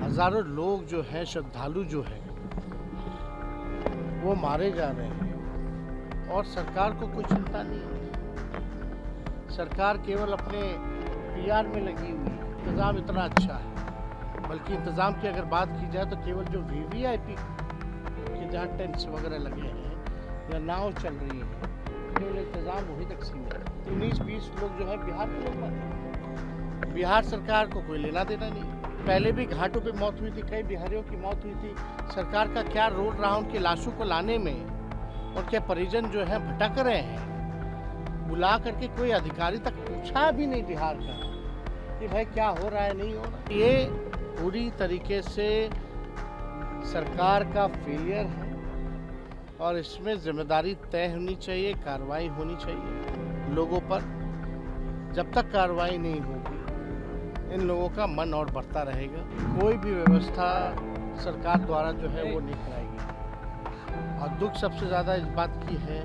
हजारों लोग जो हैं, श्रद्धालु जो हैं, वो मारे जा रहे हैं और सरकार को कोई चिंता नहीं है। सरकार केवल अपने पीआर में लगी हुई है। इंतज़ाम इतना अच्छा है, बल्कि इंतज़ाम की अगर बात की जाए तो केवल जो वीवीआईपी के जहाँ टेंट्स वगैरह लगे हैं या नाव चल रही है, केवल इंतज़ाम वहीं तक सीमित है। 19-20 लोग जो है बिहार के लोग मरे। बिहार सरकार को कोई लेना देना नहीं। पहले भी घाटों पे मौत हुई थी, कई बिहारियों की मौत हुई थी। सरकार का क्या रोल रहा उनकी लाशों को लाने में? उनके परिजन जो है भटक रहे हैं। बुला करके कोई अधिकारी तक पूछा भी नहीं बिहार का कि भाई क्या हो रहा है, नहीं हो रहा। ये पूरी तरीके से सरकार का फेलियर है और इसमें जिम्मेदारी तय होनी चाहिए, कार्रवाई होनी चाहिए लोगों पर। जब तक कार्रवाई नहीं होगी इन लोगों का मन और बढ़ता रहेगा। कोई भी व्यवस्था सरकार द्वारा जो है वो नहीं कराएगी। और दुख सबसे ज़्यादा इस बात की है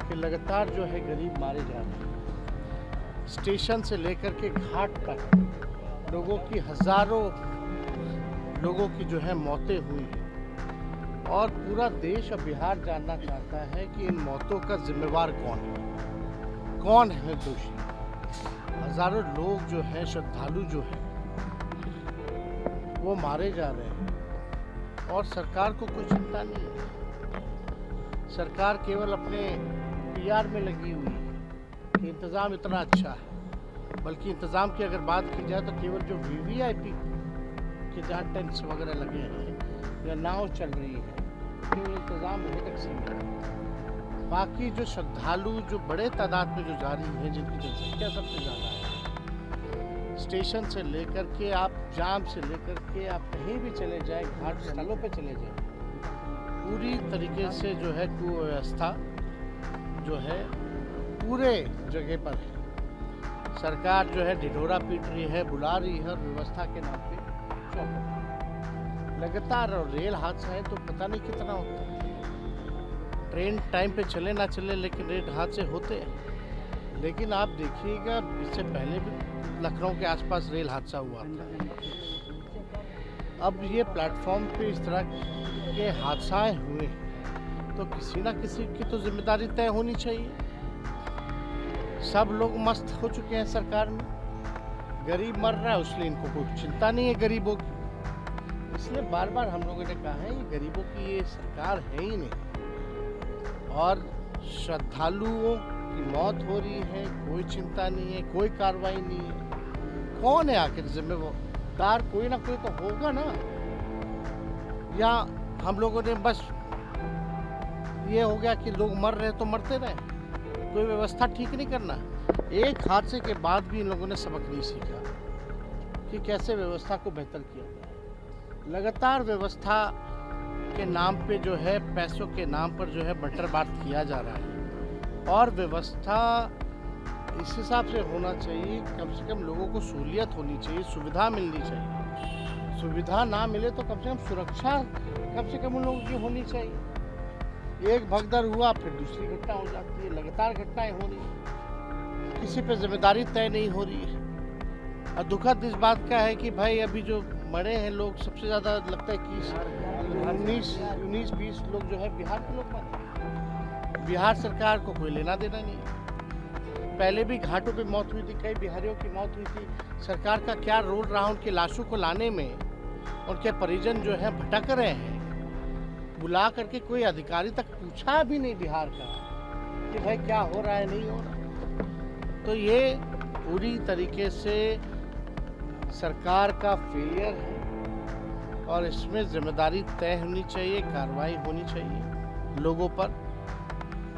कि लगातार जो है गरीब मारे जा रहे हैं। स्टेशन से लेकर के घाट तक लोगों की, हजारों लोगों की जो है मौतें हुई हैं और पूरा देश और बिहार जानना चाहता है कि इन मौतों का जिम्मेवार कौन है, कौन है दोषी। हजारों लोग जो हैं, श्रद्धालु जो हैं, वो मारे जा रहे हैं और सरकार को कोई चिंता नहीं है। सरकार केवल अपने पीआर में लगी हुई है कि इंतज़ाम इतना अच्छा है, बल्कि इंतज़ाम की अगर बात की जाए तो केवल जो वीवीआईपी के जहाँ टेंट्स वगैरह लगे हैं या नाव चल रही है, केवल इंतज़ाम वहीं तक सीमित है। बाकी जो श्रद्धालु जो बड़े तादाद में जो जा रही है, जिनकी जनसंख्या सबसे ज़्यादा है, स्टेशन से लेकर के आप जाम से लेकर के आप कहीं भी चले जाए, घाट स्थलों पे चले जाए, पूरी तरीके से जो है कुव्यवस्था जो है पूरे जगह पर है। सरकार जो है ढिढोरा पीट रही है, बुला रही है और व्यवस्था के नाम पे चौपट लगातार। और रेल हादसा है तो पता नहीं कितना होता है। ट्रेन टाइम पे चले ना चले, लेकिन रेल हादसे होते हैं। लेकिन आप देखिएगा, इससे पहले भी लखनऊ के आसपास रेल हादसा हुआ था। अब ये प्लेटफॉर्म पे इस तरह के हादसाएं हुए हैं तो किसी ना किसी की तो जिम्मेदारी तय होनी चाहिए। सब लोग मस्त हो चुके हैं सरकार में, गरीब मर रहा है उसलिए इनको कोई चिंता नहीं है गरीबों की। इसलिए बार बार हम लोगों ने कहा है ये गरीबों की ये सरकार है ही नहीं। और श्रद्धालुओं की मौत हो रही है, कोई चिंता नहीं है, कोई कार्रवाई नहीं है। कौन है आखिर जिम्मेदार? कोई ना कोई तो होगा ना। या हम लोगों ने बस ये हो गया कि लोग मर रहे तो मरते रहे, कोई व्यवस्था ठीक नहीं करना। एक हादसे के बाद भी इन लोगों ने सबक नहीं सीखा कि कैसे व्यवस्था को बेहतर किया जाए। लगातार व्यवस्था के नाम पे जो है, पैसों के नाम पर जो है बंटर बांट किया जा रहा है। और व्यवस्था इस हिसाब से होना चाहिए, कम से कम लोगों को सहूलियत होनी चाहिए, सुविधा मिलनी चाहिए। सुविधा ना मिले तो कम से कम सुरक्षा कम से कम उन लोगों की होनी चाहिए। एक भगदड़ हुआ फिर दूसरी घटना हो जाती है, लगातार घटनाएं हो रही है, किसी पे जिम्मेदारी तय नहीं हो रही है। और दुखद इस बात का है कि भाई अभी जो मरे हैं लोग, सबसे ज़्यादा लगता है कि 19-20 लोग जो है बिहार के लोग मरे। बिहार सरकार को कोई लेना देना नहीं। पहले भी घाटों पे मौत हुई थी, कई बिहारियों की मौत हुई थी। सरकार का क्या रोल रहा उनकी लाशों को लाने में? उनके परिजन जो है भटक रहे हैं। बुला करके कोई अधिकारी तक पूछा भी नहीं बिहार का कि भाई क्या हो रहा है, नहीं हो रहा। तो ये पूरी तरीके से सरकार का फेलियर है और इसमें जिम्मेदारी तय होनी चाहिए, कार्रवाई होनी चाहिए लोगों पर।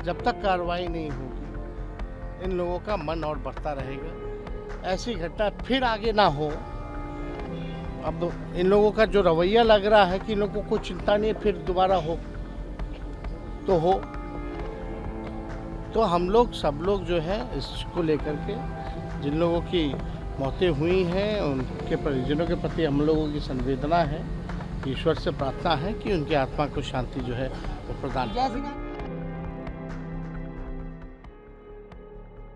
जब तक कार्रवाई नहीं होगी इन लोगों का मन और बढ़ता रहेगा। ऐसी घटना फिर आगे ना हो। अब इन लोगों का जो रवैया लग रहा है कि इन लोगों को चिंता नहीं है, फिर दोबारा हो तो हो। तो हम लोग सब लोग जो है इसको लेकर के, जिन लोगों की मौतें हुई हैं उनके परिजनों के प्रति हम लोगों की संवेदना है। ईश्वर से प्रार्थना है कि उनकी आत्मा को शांति जो है वो प्रदान करें।